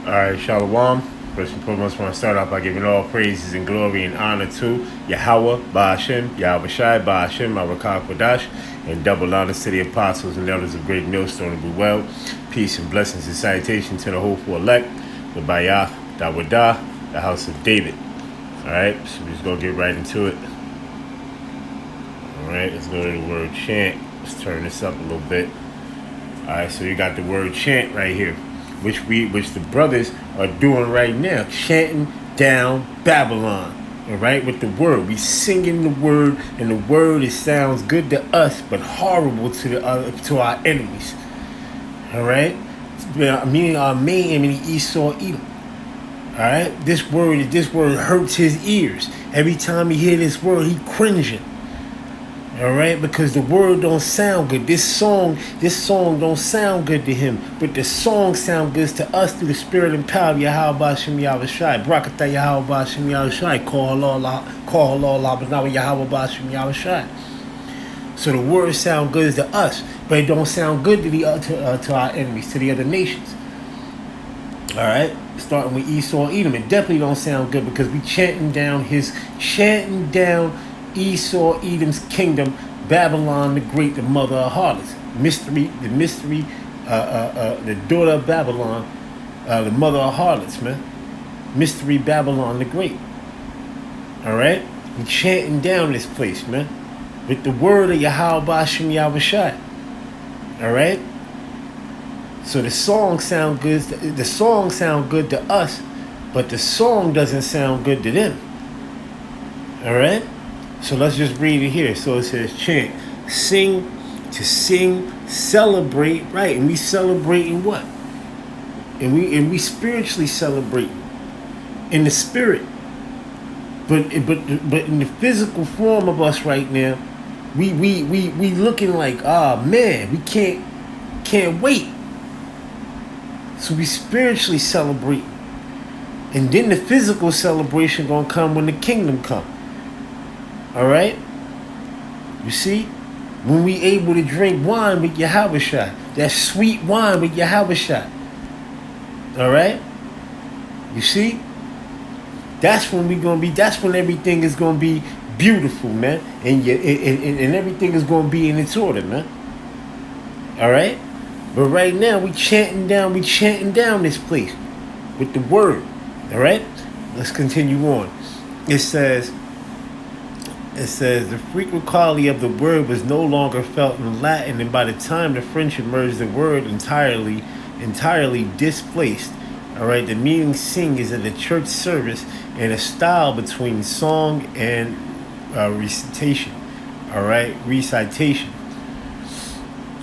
Alright, Shalom. First and foremost, I want to start off by giving all praises and glory and honor to Yahawah, Ba'ashem, Yahawahshi, Ba'ashem, Marakah Kodash, and double honors to the apostles and elders of Great Millstone to be well. Peace and blessings and salutation to the hopeful elect, the Bayah, Dawadah, the house of David. Alright, so we're just going to get right into it. Alright, let's go to the word chant. Let's turn this up a little bit. Alright, so you got the word chant right here, which the brothers are doing right now, chanting down Babylon. All right, with the word, we singing the word, and the word, it sounds good to us, but horrible to our enemies. All right, meaning our main enemy Esau, Edom. All right, this word hurts his ears. Every time he hear this word, he cringing. All right, because the word don't sound good. This song don't sound good to him, but the song sound good to us through the spirit and power of Yahawahshi, Yahawahshi. Brakata Yahawahshi, Yahawahshi. Call Allah, Yahawahshi, Yahawahshi. So the word sound good to us, but it don't sound good to our enemies, to the other nations. All right, starting with Esau, Edom, it definitely don't sound good because we chanting down Esau, Edom's kingdom, Babylon the Great, the mother of harlots. The daughter of Babylon, the mother of harlots, man. Mystery Babylon the Great. All right? We chanting down this place, man, with the word of Yahawahshi, Yahawahshi. All right? So the song sound good. The song sound good to us, but the song doesn't sound good to them. All right? So let's just read it here. So it says chant, sing, to sing, celebrate, right? And we celebrating what? And we spiritually celebrating in the spirit. But in the physical form of us right now, we looking like, man, we can't wait. So we spiritually celebrating. And then the physical celebration gonna come when the kingdom come. All right, you see, when we able to drink wine with Yahawahshi, that sweet wine with Yahawahshi. All right, you see, that's when we gonna be. That's when everything is gonna be beautiful, man, and everything is gonna be in its order, man. All right, but right now we chanting down this place with the word. All right, let's continue on. It says, the frequent quality of the word was no longer felt in Latin, and by the time the French emerged, the word entirely displaced. All right, the meaning sing is in the church service and a style between song and recitation. All right, recitation.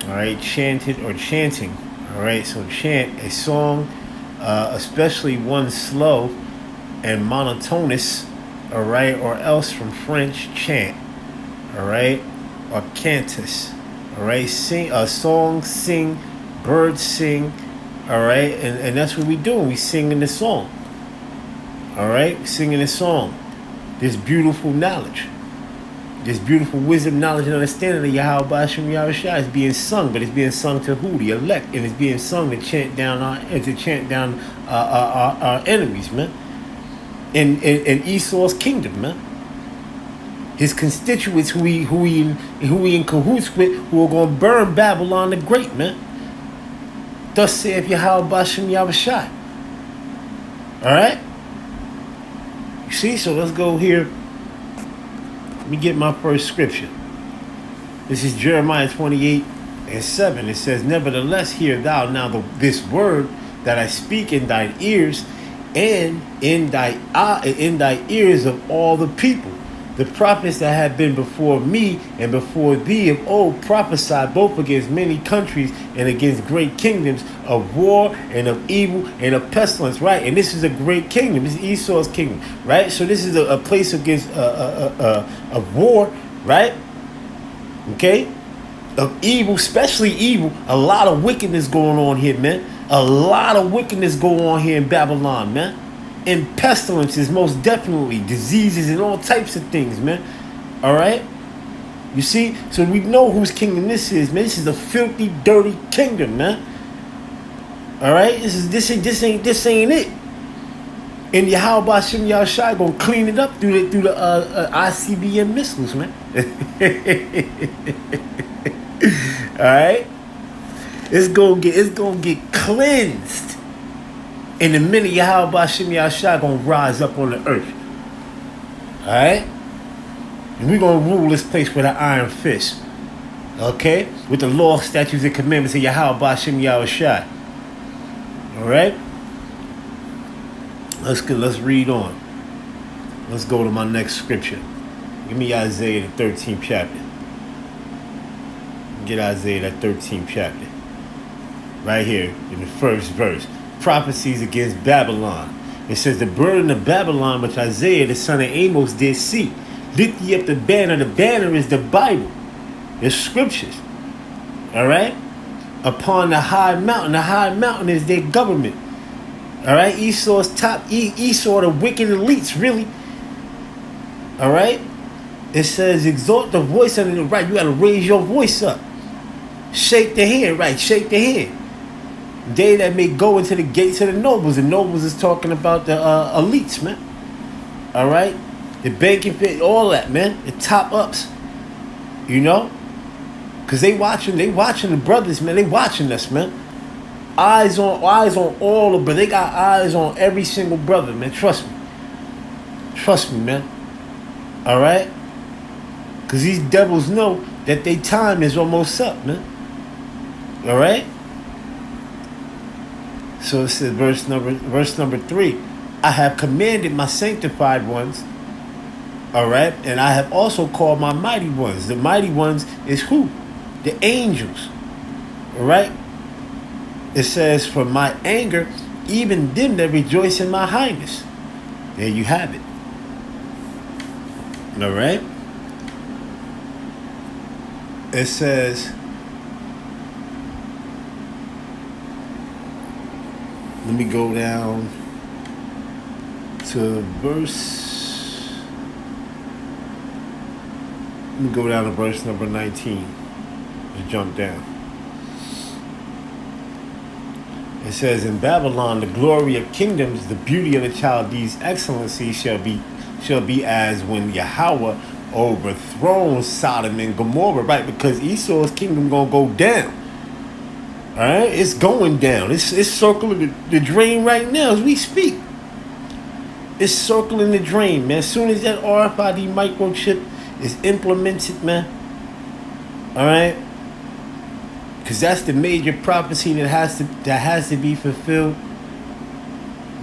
All right, chanted or chanting. All right, so chant, a song, especially one slow and monotonous. All right, or else from French chant, all right, or cantus, all right, sing a song, sing, birds sing, all right, and that's what we doing. We singing the song, all right, singing the song. This beautiful knowledge, this beautiful wisdom, knowledge, and understanding of Yahawahshi, Yahawahshi is being sung, but it's being sung to who? The elect, and it's being sung to chant down our enemies, man. In Esau's kingdom, man. His constituents who he in cahoots with, who are gonna burn Babylon the Great, man. Thus saith Yahawahshi, Yahawahshi. Alright? You see, so let's go here. Let me get my first scripture. This is Jeremiah 28:7. It says, nevertheless, hear thou now this word that I speak in thine ears, and in thy ears of all the people. The prophets that have been before me and before thee of old prophesied both against many countries and against great kingdoms, of war and of evil and of pestilence, right? And this is a great kingdom. This is Esau's kingdom, right? So this is a place against of war, right? Okay, of evil, especially evil. A lot of wickedness going on here, man. A lot of wickedness going on here in Babylon, man. And pestilences, most definitely. Diseases and all types of things, man. All right? You see? So we know whose kingdom this is, man. This is a filthy, dirty kingdom, man. All right, this ain't it. And Yahawahshi Yahushua gonna clean it up through the ICBM missiles, man. All right, it's gonna get cleansed. And the minute Yahawahshi Yahushua gonna rise up on the earth. All right, and we gonna rule this place with an iron fist. Okay, with the law, statutes, and commandments of Yahawahshi Yahushua. All right. Let's read on. Let's go to my next scripture. Give me Isaiah the 13th chapter. Get Isaiah that 13th chapter. Right here in the first verse. Prophecies against Babylon. It says, the burden of Babylon which Isaiah the son of Amos did see. Lift ye up the banner. The banner is the Bible. The scriptures. Alright? Upon the high mountain. The high mountain is their government. All right, Esau's top. Esau, the wicked elites, really. All right. It says, exalt the voice under the right. You got to raise your voice up. Shake the hand, right? Shake the hand. They that may go into the gates of the nobles. The nobles is talking about the elites, man. All right, the banking fit, all that, man. The top ups, you know, cause they watching the brothers, man. They watching us, man. Eyes on all of them. They got eyes on every single brother, man. Trust me, man. All right, because these devils know that their time is almost up, man. All right. So it says, verse number 3. I have commanded my sanctified ones. All right, and I have also called my mighty ones. The mighty ones is who? The angels. All right. It says, for my anger, even them that rejoice in my highness. There you have it. All right. It says, let me go down to verse. Let me go down to verse number 19. Just jump down. It says, in Babylon, the glory of kingdoms, the beauty of the Chaldees' excellency shall be as when Yahawah overthrown Sodom and Gomorrah, right? Because Esau's kingdom gonna go down. All right, it's going down. It's circling the drain right now as we speak. It's circling the drain, man. As soon as that RFID microchip is implemented, man. All right. Because that's the major prophecy that has to be fulfilled.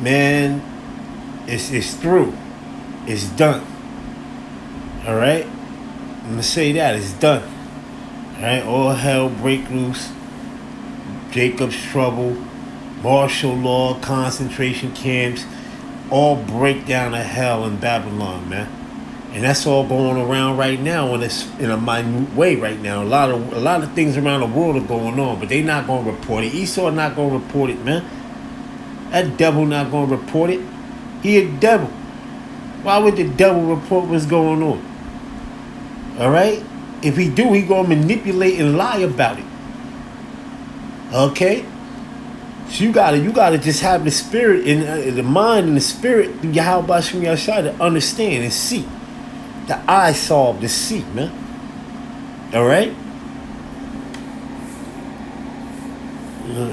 Man, it's through. It's done. All right? I'm going to say that. It's done. All right? All hell break loose. Jacob's trouble. Martial law. Concentration camps. All break down to hell in Babylon, man. And that's all going around right now, and it's in a minute way right now. A lot of things around the world are going on, but they not going to report it. Esau not going to report it, man. That devil not going to report it. He a devil. Why would the devil report what's going on? All right? If he do, he going to manipulate and lie about it. Okay? So you gotta just have the spirit and the mind and the spirit, Yahawahshi Yahushua, to understand and see. The eye solve the see, man. All right.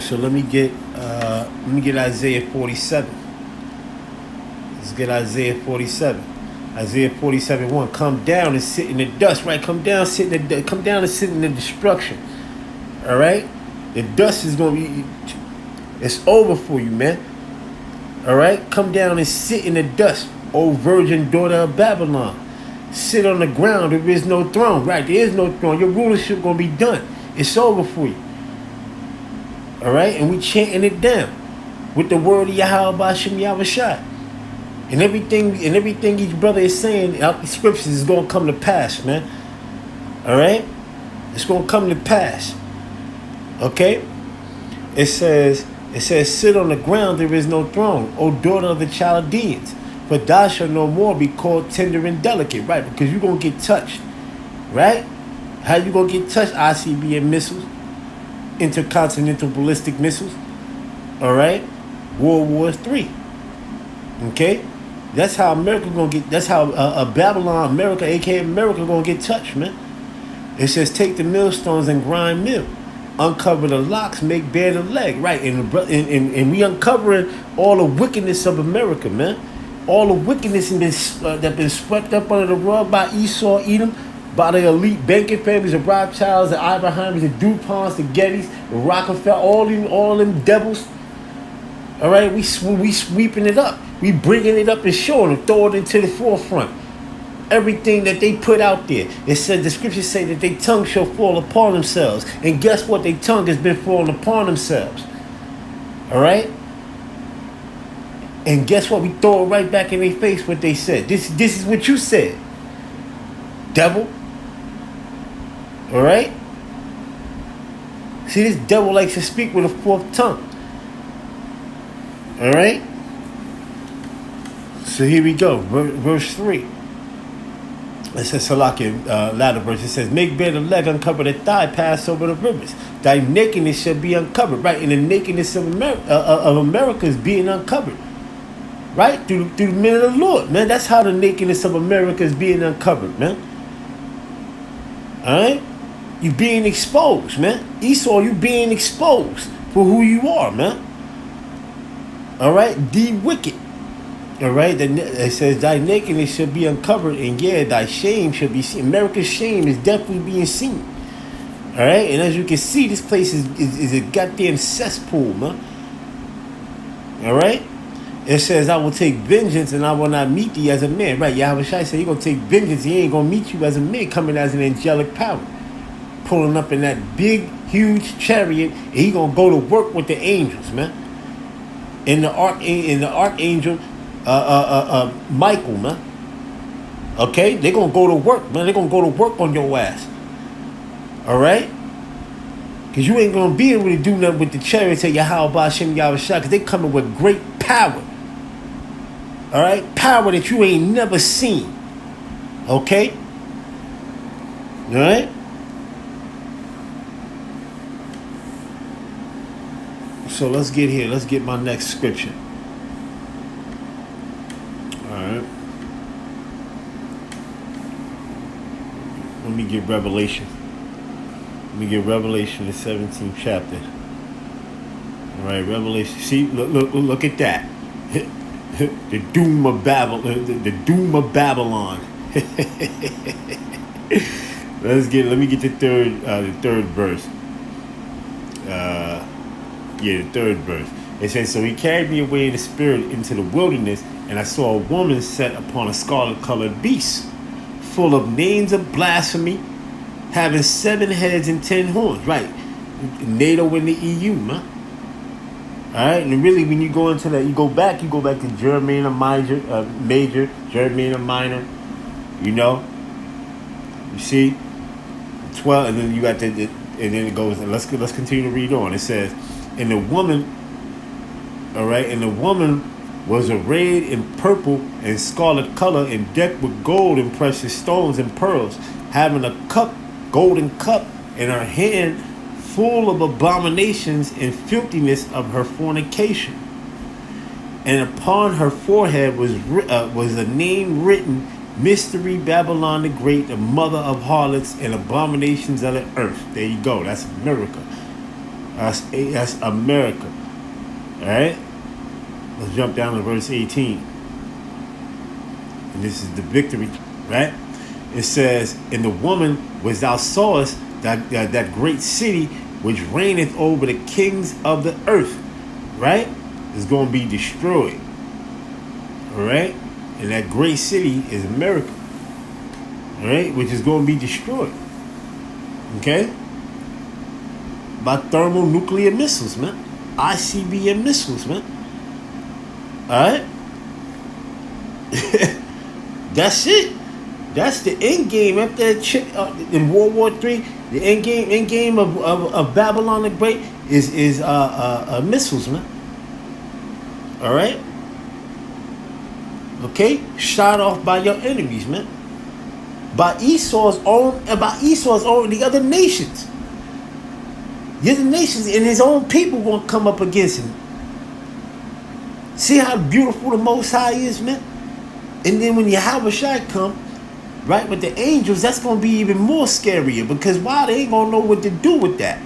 So let me get Isaiah 47. Let's get Isaiah 47. Isaiah 47:1. Come down and sit in the dust, right? Come down and sit in the destruction. All right. The dust is gonna be. It's over for you, man. All right. Come down and sit in the dust, O virgin daughter of Babylon. Sit on the ground. There is no throne. Right, there is no throne. Your rulership gonna be done. It's over for you. All right, and we chanting it down with the word of Yahawahshi Yahushua. And everything each brother is saying out the scriptures is gonna come to pass, man. All right, it's gonna come to pass. Okay, it says, sit on the ground. There is no throne, O daughter of the Chaldeans. For thou shalt no more be called tender and delicate, right? Because you're going to get touched, right? How you going to get touched? ICBM missiles, intercontinental ballistic missiles, All right, World War III. Okay, that's how America gonna get. That's how Babylon, America, aka America, gonna get touched, man. It says, take the millstones and grind mill, uncover the locks, make bare the leg. Right, and we uncovering all the wickedness of America, man. All the wickedness that been swept up under the rug by Esau, Edom, by the elite banking families, the Rothschilds, the Abrahams, the DuPonts, the Gettys, the Rockefeller, all them devils. All right, we sweeping it up. We bringing it up and showing them, throw it into the forefront. Everything that they put out there. It said, the scriptures say that their tongue shall fall upon themselves. And guess what? Their tongue has been falling upon themselves. All right? And guess what? We throw it right back in their face what they said. This is what you said, devil. All right? See, this devil likes to speak with a forked tongue. All right? So here we go. Verse 3. It says, Salakia, latter verse, it says, make bare the leg, uncover the thigh, pass over the rivers. Thy nakedness shall be uncovered. Right? And the nakedness of America is being uncovered. Right? Through the men of the Lord, man. That's how the nakedness of America is being uncovered, man. All right? You being exposed, man. Esau, you being exposed for who you are, man. All right? The wicked. All right? It says, thy nakedness shall be uncovered, and yeah, thy shame shall be seen. America's shame is definitely being seen. All right? And as you can see, this place is a goddamn cesspool, man. All right? It says, I will take vengeance and I will not meet thee as a man. Right, Yahawahshi said, he's going to take vengeance. He ain't going to meet you as a man, coming as an angelic power. Pulling up in that big, huge chariot. And he going to go to work with the angels, man. In the archangel, Michael, man. Okay? They're going to go to work, man. They're going to go to work on your ass. All right? Because you ain't going to be able to do nothing with the chariots of Yahawahshi, because they coming with great power. All right? Power that you ain't never seen. Okay? All right? So let's get here. Let's get my next scripture. All right? Let me get Revelation. Let me get Revelation, the 17th chapter. All right, Revelation. See, look at that. The doom of Babylon. The doom of Babylon. Let me get the third verse. The third verse. It says, so he carried me away in the spirit into the wilderness, and I saw a woman set upon a scarlet-colored beast, full of names of blasphemy, having 7 heads and 10 horns. Right. NATO and the EU, man. All right, and really, when you go into that, you go back to Germany major, Germany minor. You know, you see, 12, and then you got and then it goes. And let's continue to read on. It says, and the woman, all right, and the woman was arrayed in purple and scarlet color, and decked with gold and precious stones and pearls, having a golden cup in her hand, full of abominations and filthiness of her fornication. And upon her forehead was a name written, Mystery Babylon the Great, the mother of harlots and abominations of the earth. There you go. That's America. That's America. All right? Let's jump down to verse 18. And this is the victory, right? It says, and the woman was thou sawest that great city which reigneth over the kings of the earth, right, is going to be destroyed. All right? And that great city is America, all right, which is going to be destroyed. Okay? By thermonuclear missiles, man. ICBM missiles, man. All right? That's it. That's the end game after in World War III. The end game of Babylon the Great is missiles, man. All right. Okay, shot off by your enemies, man. By Esau's own, the other nations. The other nations and his own people won't come up against him. See how beautiful the Most High is, man? And then when Yahawahshi come, right, with the angels, that's going to be even more scarier. Because why? They ain't going to know what to do with that.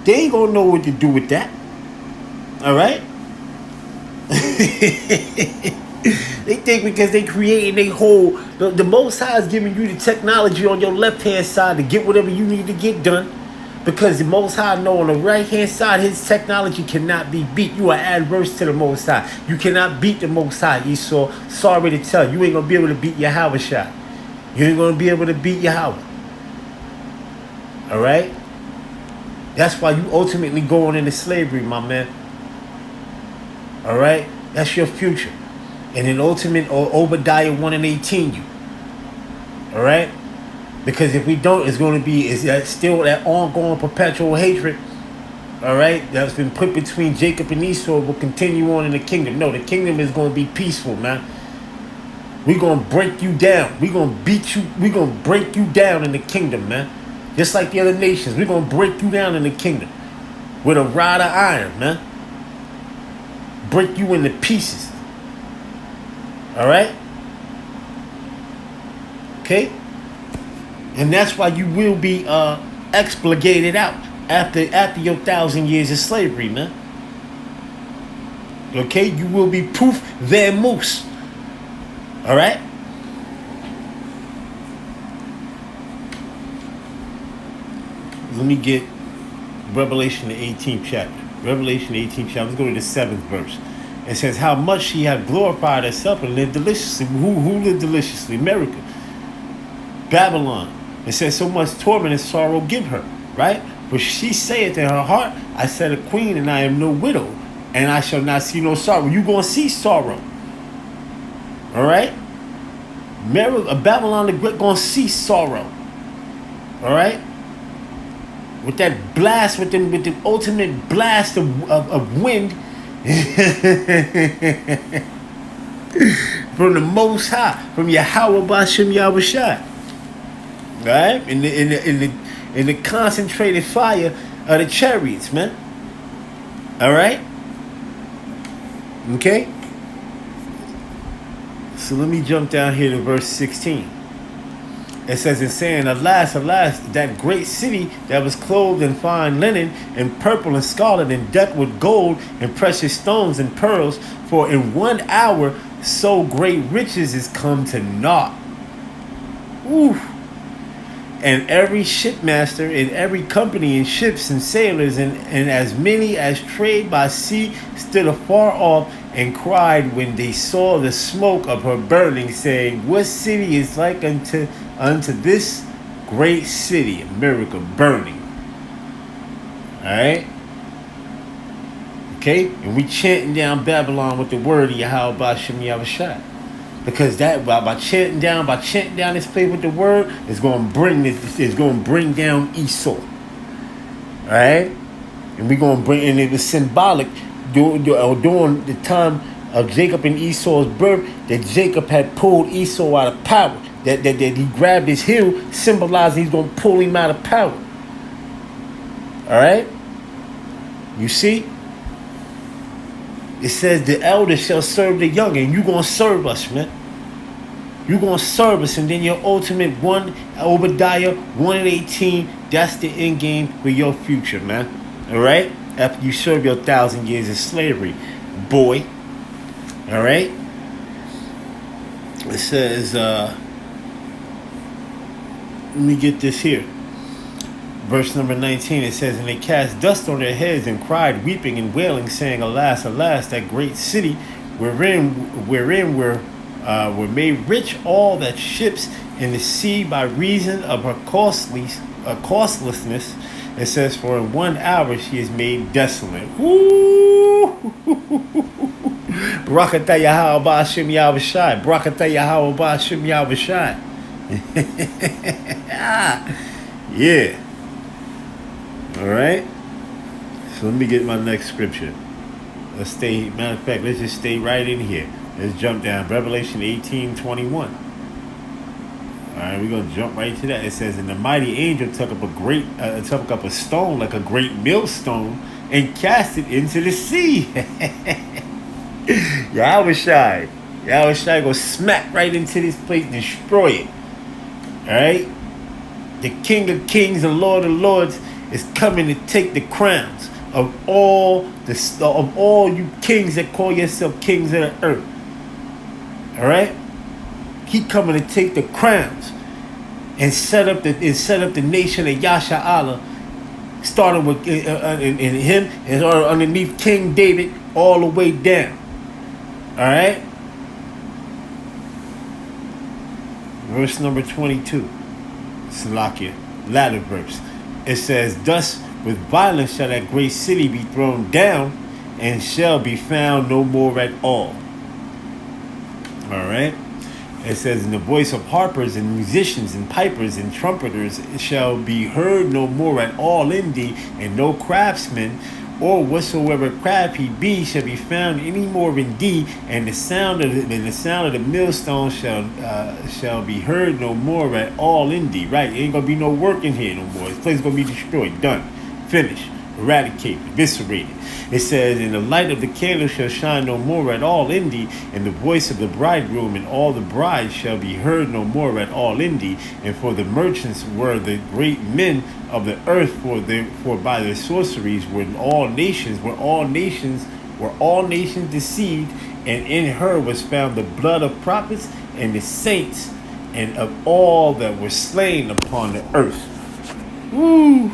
They ain't going to know what to do with that. All right? They think because they creating they whole, the Most High is giving you the technology on your left-hand side to get whatever you need to get done. Because the Most High know on the right-hand side, his technology cannot be beat. You are adverse to the Most High. You cannot beat the Most High, Esau. Sorry to tell you, ain't going to be able to beat Yahawahshi. You ain't going to be able to beat Yahawah. All right? That's why you ultimately going into slavery, my man. All right? That's your future. And in ultimate or Obadiah 1 and 18 you. All right? Because if we don't, it's going to be, is that still that ongoing perpetual hatred, all right, that's been put between Jacob and Esau will continue on in the kingdom. No, the kingdom is going to be peaceful, man. We're going to break you down. We're going to beat you. We're going to break you down in the kingdom, man. Just like the other nations. We're going to break you down in the kingdom with a rod of iron, man. Break you into pieces. All right? Okay? And that's why you will be expurgated out after your 1,000 years of slavery, man. Okay? You will be proof their moose. All right? Let me get Revelation the 18th chapter. Revelation the 18th chapter. Let's go to the 7th verse. It says, how much she had glorified herself and lived deliciously. Who lived deliciously? America. Babylon. It says, so much torment and sorrow give her. Right? For she saith in her heart, I said a queen and I am no widow. And I shall not see no sorrow. You're going to see sorrow. All right? Babylon the Great going to see sorrow. All right? With that blast, with the ultimate blast of wind from the Most High, from Yahawah, right? In the concentrated fire of the chariots, man. All right. Okay. So let me jump down here to verse 16. It says, in saying, alas, alas, that great city that was clothed in fine linen, and purple and scarlet, and decked with gold and precious stones and pearls, for in 1 hour so great riches is come to naught. Ooh. And every shipmaster and every company in ships and sailors and as many as trade by sea stood afar off and cried when they saw the smoke of her burning, saying, what city is like unto this great city, America, burning? All right? Okay? And we chanting down Babylon with the word of Yahawah. Because that by chanting down this place with the word, it's going to bring down Esau. All right? And we're going to bring, and it was symbolic during the time of Jacob and Esau's birth, that Jacob had pulled Esau out of power. That he grabbed his heel, symbolizing he's going to pull him out of power. All right? You see? It says the elder shall serve the young, and you're going to serve us, man. You're going to serve us, and then your ultimate one, Obadiah 1 and 18, that's the end game for your future, man. All right? After you serve your 1,000 years of slavery, boy. All right? It says, let me get this here. Verse number 19, it says, and they cast dust on their heads and cried, weeping and wailing, saying, alas, alas, that great city wherein were made rich all that ships in the sea by reason of her costlessness. It says, for in 1 hour she is made desolate. Woo! Barakatah Yahawah Ba'ashem Yahawahshi. Barakatah Yahawah Ba'ashem Yahawahshi. Yeah. All right. So let me get my next scripture. Let's stay. Matter of fact, let's just stay right in here. Let's jump down. Revelation 18:21. All right, we're gonna jump right to that. It says, and the mighty angel took up a stone like a great millstone and cast it into the sea. Yahawahshi. Yahawahshi gonna smack right into this place, destroy it. Alright? The King of Kings and Lord of Lords is coming to take the crowns of all you kings that call yourself kings of the earth. Alright? He coming to take the crowns and set up the nation of Yasha Allah, starting with in him and underneath King David all the way down. Alright? Verse number 22. Salakia, latter verse. It says, thus with violence shall that great city be thrown down, and shall be found no more at all. Alright? It says, in the voice of harpers and musicians and pipers and trumpeters it shall be heard no more at all in thee, and no craftsman or whatsoever craft he be shall be found any more in thee, and the sound of the millstone shall be heard no more at all in thee. Right? Ain't gonna be no work in here no more. This place is gonna be destroyed, done, finished, eradicated, eviscerated. It says, and the light of the candle shall shine no more at all in thee, and the voice of the bridegroom and all the brides shall be heard no more at all in thee. And for the merchants were the great men of the earth, for by their sorceries were all nations deceived, and in her was found the blood of prophets and the saints, and of all that were slain upon the earth. Woo!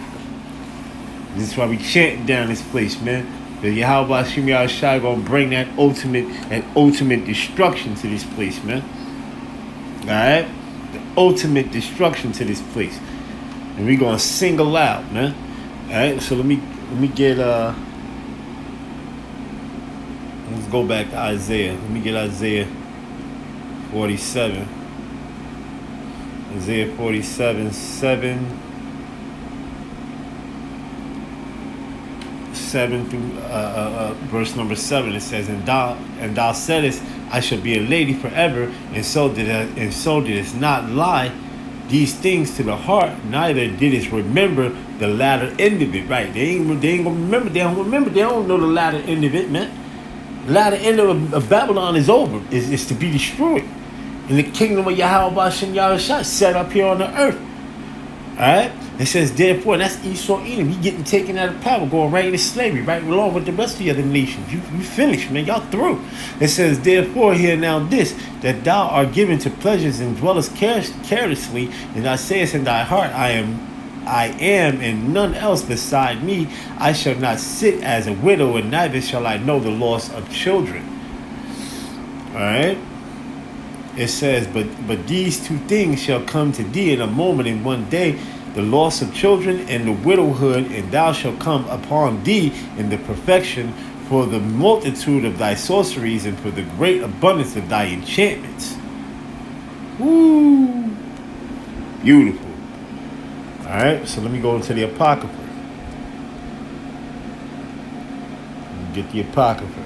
This is why we chanting down this place, man. The Yahawah gonna bring that ultimate destruction to this place, man. Alright? The ultimate destruction to this place. And we gonna single out, man. Alright, so let me get let's go back to Isaiah. Let me get Isaiah 47. Isaiah 47, 7 through verse number 7. It says, and thou saidest, I shall be a lady forever, and so didst not lie these things to the heart, neither didst remember the latter end of it. Right? They ain't gonna remember. They don't remember. They don't know the latter end of it, man. The latter end of Babylon is over. Is to be destroyed, and the kingdom of Yahawahshi and Yahawah set up here on the earth. All right. It says, therefore, that's Esau Edom. He getting taken out of power, going right into slavery, right along with the rest of the other nations. You finished, man. Y'all through. It says, therefore, hear now this, that thou art given to pleasures and dwellest carelessly, and thou sayest in thy heart, I am, and none else beside me. I shall not sit as a widow, and neither shall I know the loss of children. All right. It says, but these two things shall come to thee in a moment, in one day, the loss of children and the widowhood, and thou shalt come upon thee in the perfection for the multitude of thy sorceries and for the great abundance of thy enchantments. Woo! Beautiful. All right, so let me go into the Apocrypha. Get the Apocrypha.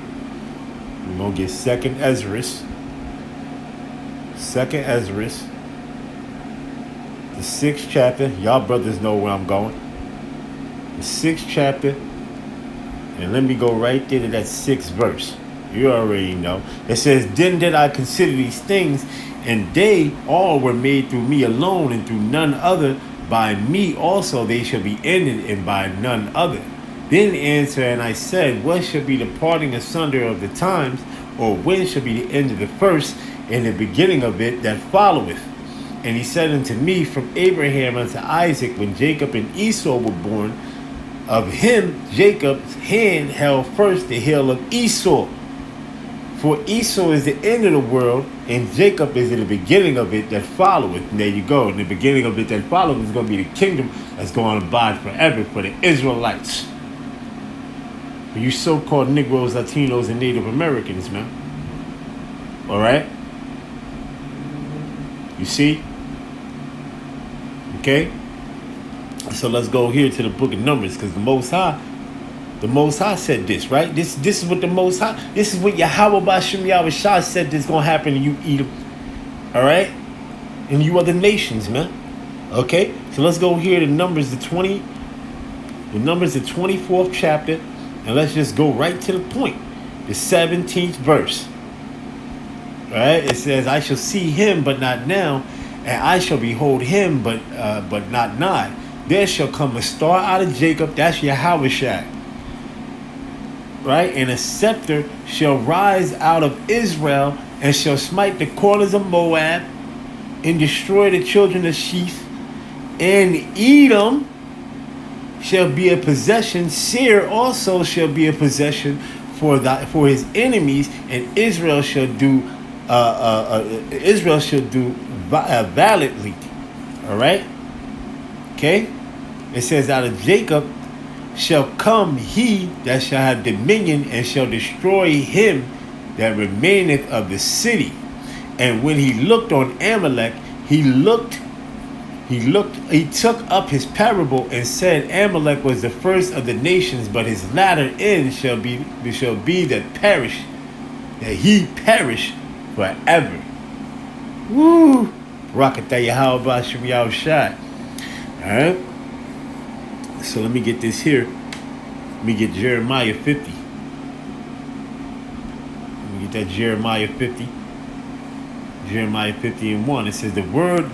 We're going to get 2nd Esdras. 2nd Esdras. The 6th chapter. Y'all brothers know where I'm going. The 6th chapter. And let me go right there to that 6th verse. You already know. It says, then did I consider these things, and they all were made through me alone, and through none other. By me also they shall be ended, and by none other. Then answer, and I said, what shall be the parting asunder of the times, or when shall be the end of the first, and the beginning of it that followeth? And he said unto me, from Abraham unto Isaac, when Jacob and Esau were born, of him Jacob's hand held first the heel of Esau. For Esau is the end of the world, and Jacob is the beginning of it that followeth. And there you go. And the beginning of it that followeth is going to be the kingdom that's going to abide forever for the Israelites. For you so-called Negroes, Latinos, and Native Americans, man. All right? You see? Okay? So let's go here to the book of Numbers, because the Most High said this, right? This is what the Most High, this is what Yahawah said this going to happen to you, Edom. All right? And you other nations, man. Okay? So let's go here to Numbers, the 24th chapter, and let's just go right to the point. the 17th verse. Right? It says, I shall see him, but not now, and I shall behold him, but not nigh. There shall come a star out of Jacob, that's Yahawahshi. Right? And a scepter shall rise out of Israel, and shall smite the corners of Moab, and destroy the children of Sheth. And Edom shall be a possession. Seir also shall be a possession for his enemies, and Israel shall do valiantly. All right. Okay. It says, out of Jacob shall come he that shall have dominion, and shall destroy him that remaineth of the city. And when he looked on Amalek, he took up his parable and said, Amalek was the first of the nations, but his latter end shall be that he perish forever. Woo! Rakatah Yahawah Yahawah. Alright? So let me get this here. Let me get Jeremiah 50. Let me get that Jeremiah 50. Jeremiah 50 and 1. It says, the word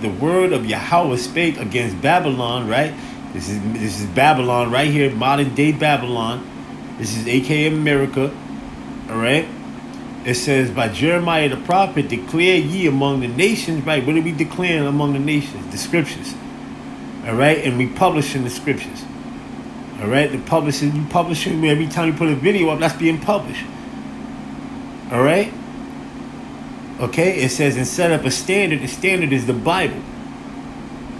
of Yahawah spake against Babylon, right? This is Babylon right here, modern day Babylon. This is aka America. Alright? It says, by Jeremiah the prophet, declare ye among the nations, right? What are we declaring among the nations? The scriptures. Alright? And we publishing the scriptures. Alright? You publishing every time you put a video up, that's being published. Alright? Okay, it says, and set up a standard. The standard is the Bible.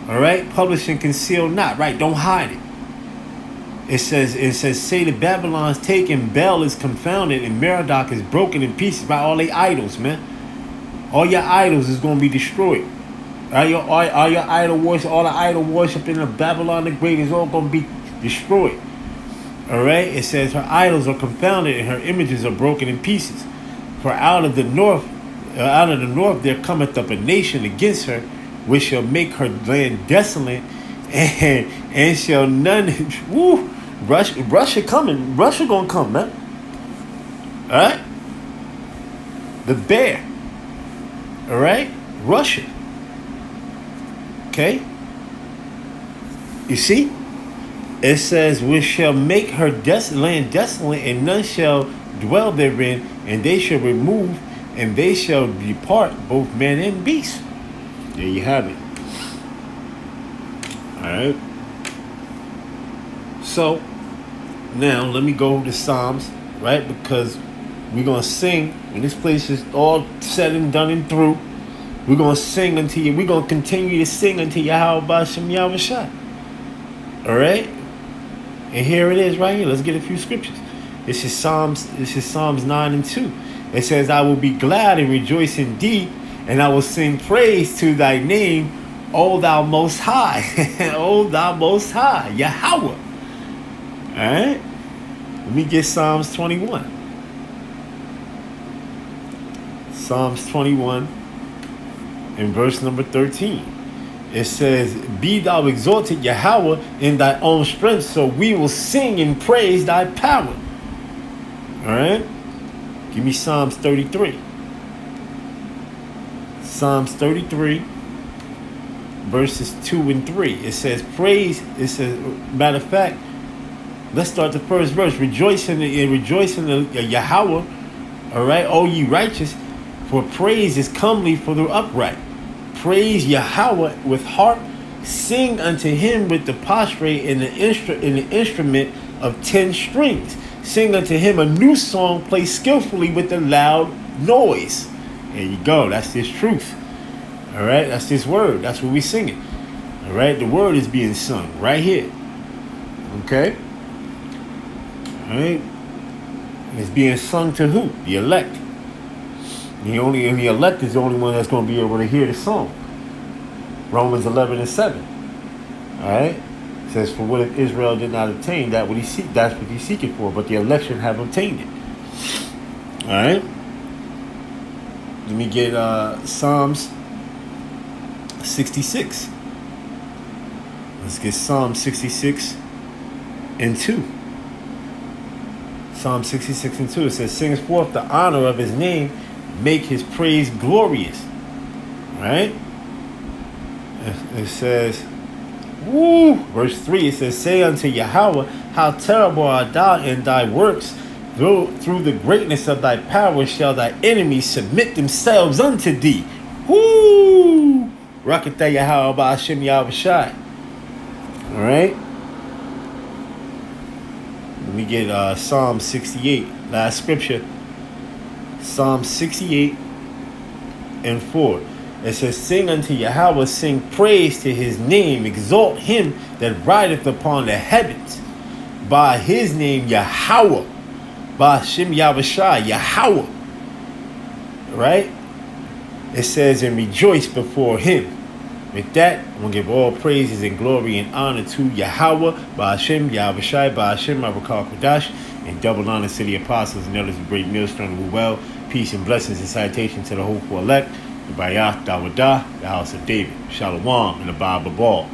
All right, publish and conceal not. Right, don't hide it. It says, say that Babylon's taken, Bel is confounded, and Merodach is broken in pieces by all their idols, man. All your idols is going to be destroyed. All your idol worship, all the idol worship in the Babylon the Great is all going to be destroyed. All right, it says her idols are confounded and her images are broken in pieces. For out of the north there cometh up a nation against her, which shall make her land desolate, and shall none. Woo! Russia coming. Russia gonna come, man. All right. The bear. All right. Russia. Okay. You see, it says, which shall make her land desolate, and none shall dwell therein, and they shall remove. And they shall depart, both man and beast. There you have it. All right. So, now let me go to Psalms, right? Because we're going to sing. When this place is all said and done and through, we're going to sing until you. We're going to continue to sing until Yahawahshi Yahawah. All right. And here it is right here. Let's get a few scriptures. This is Psalms 9 and 2. It says, I will be glad and rejoice in thee, and I will sing praise to thy name, O thou most high. O thou most high, Yahawah. All right. Let me get Psalms 21. Psalms 21 and verse number 13. It says, be thou exalted, Yahawah, in thy own strength, so we will sing and praise thy power. All right. Give me Psalms 33. Psalms 33, verses 2 and 3. It says, praise. It says, matter of fact, let's start the first verse. Rejoice in the Yahawah, all right, O ye righteous, for praise is comely for the upright. Praise Yahawah with harp. Sing unto him with the prostrate in the instrument of 10 strings. Sing unto him a new song, play skillfully with the loud noise. There you go. That's this truth. All right. That's this word. That's what we're singing. All right. The word is being sung right here. Okay. All right. It's being sung to who? The elect. The elect is the only one that's going to be able to hear the song. Romans 11 and 7. All right. It says, for what if Israel did not obtain that what he seek, that's what he's seeking for, but the election have obtained it. All right. Let me get Psalms 66. Let's get Psalm 66 and 2. Psalm 66 and 2. It says, sings forth the honor of his name, make his praise glorious. Right? It says, woo, verse 3, it says, say unto Yahawah, how terrible art thou in thy works. Through the greatness of thy power shall thy enemies submit themselves unto thee. Woo! Rakatha Yahawah Ba'ashem Yahawahshi. Alright? Let me get Psalm 68, last scripture. Psalm 68 and 4. It says, sing unto Yahawah, sing praise to his name, exalt him that rideth upon the heavens. By his name, Yahawah. By Hashem Yahawahshi, Yahawah. Right? It says, and rejoice before him. With that, I'm going to give all praises and glory and honor to Yahawah, by Hashem Yahawahshi, by Hashem Marakal Kodash, and double honor to the apostles and elders of great millstone who well. Peace and blessings and citation to the hopeful elect. The Bayah Dawadah, the house of David. Shalom and the Bible Ball.